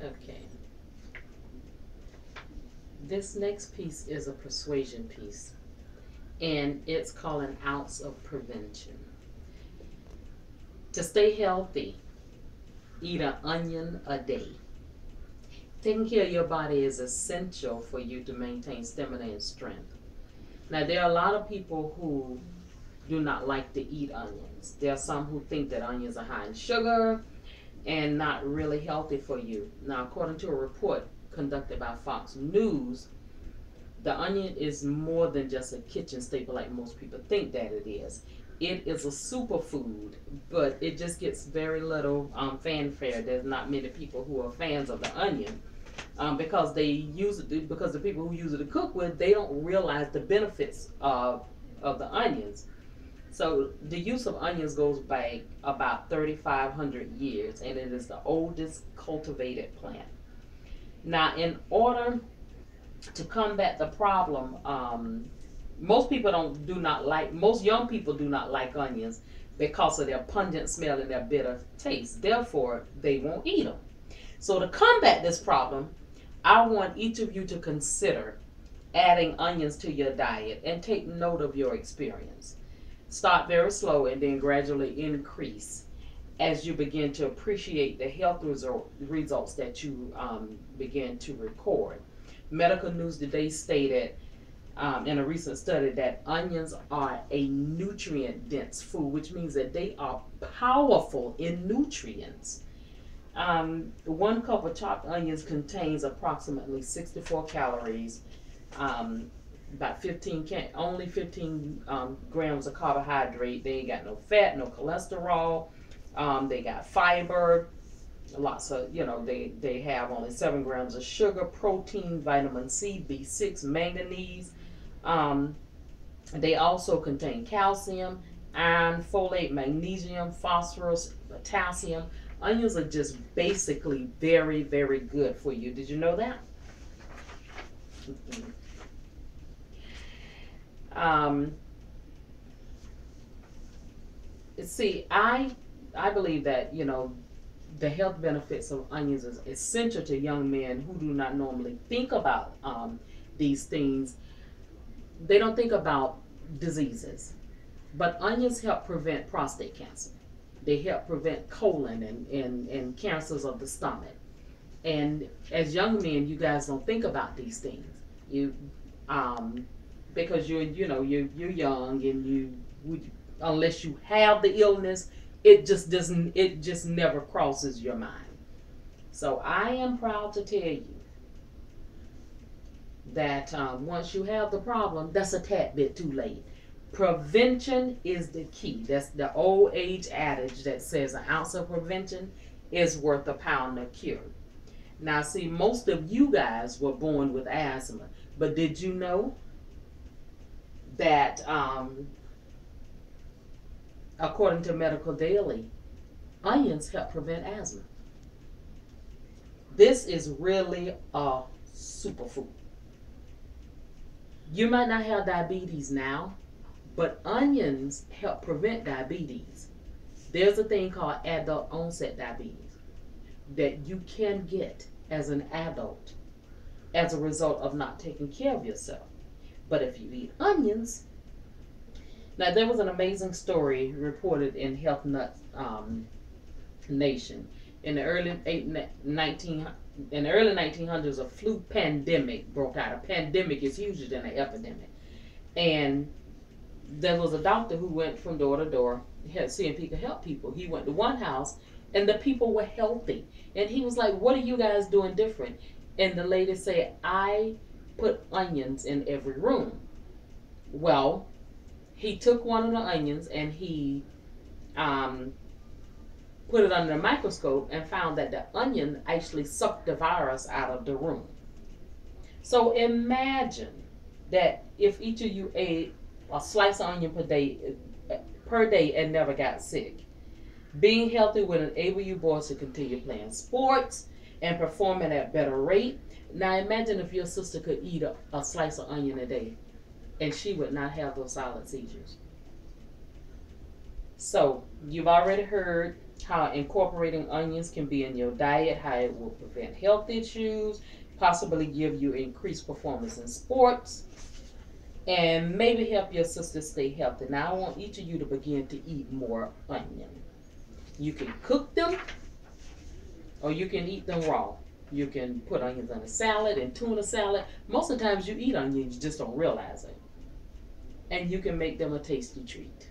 Okay. This next piece is a persuasion piece, and it's called an ounce of prevention. To stay healthy, eat an onion a day. Taking care of your body is essential for you to maintain stamina and strength. Now, there are a lot of people who do not like to eat onions. There are some who think that onions are high in sugar and not really healthy for you. Now, according to a report conducted by Fox News, the onion is more than just a kitchen staple like most people think that it is. It is a superfood, but it just gets very little fanfare. There's not many people who are fans of the onion because they use it because the people who use it to cook with, they don't realize the benefits of the onions. So the use of onions goes back about 3,500 years, and it is the oldest cultivated plant. Now, in order to combat the problem, most people do not like, most young people do not like onions because of their pungent smell and their bitter taste. Therefore, they won't eat them. So to combat this problem, I want each of you to consider adding onions to your diet and take note of your experience. Start very slow and then gradually increase as you begin to appreciate the health results that you begin to record. Medical News Today stated in a recent study that onions are a nutrient dense food, which means that they are powerful in nutrients. 1 cup of chopped onions contains approximately 64 calories, about only 15 grams of carbohydrate. They ain't got no fat, no cholesterol. They got fiber, lots of, they have only 7 grams of sugar, protein, vitamin C, B6, manganese. They also contain calcium, iron, folate, magnesium, phosphorus, potassium. Onions are just basically very, very good for you. Did you know that? See, I believe that, the health benefits of onions is essential to young men who do not normally think about these things. They don't think about diseases. But onions help prevent prostate cancer. They help prevent colon and cancers of the stomach. And as young men, you guys don't think about these things. You because you're young, and unless you have the illness, it just never crosses your mind. So I am proud to tell you that once you have the problem, that's a tad bit too late. Prevention is the key. That's the old age adage that says an ounce of prevention is worth a pound of cure. Now, see, most of you guys were born with asthma, but did you know that according to Medical Daily, onions help prevent asthma? This is really a superfood. You might not have diabetes now, but onions help prevent diabetes. There's a thing called adult onset diabetes that you can get as an adult as a result of not taking care of yourself. But if you eat onions, now there was an amazing story reported in Health Nut Nation. In the early 1900s, a flu pandemic broke out. A pandemic is huger than an epidemic. And there was a doctor who went from door to door, seeing if he could help people. He went to one house, and the people were healthy. And he was like, "What are you guys doing different?" And the lady said, "I put onions in every room." Well, he took one of the onions and he put it under a microscope and found that the onion actually sucked the virus out of the room. So imagine that if each of you ate a slice of onion per day and never got sick. Being healthy will enable you boys to continue playing sports and performing at a better rate. Now imagine if your sister could eat a slice of onion a day and she would not have those silent seizures. So you've already heard how incorporating onions can be in your diet, how it will prevent health issues, possibly give you increased performance in sports, and maybe help your sister stay healthy. Now, I want each of you to begin to eat more onion. You can cook them or you can eat them raw. You can put onions in a salad and tuna salad. Most of the times you eat onions, you just don't realize it. And you can make them a tasty treat.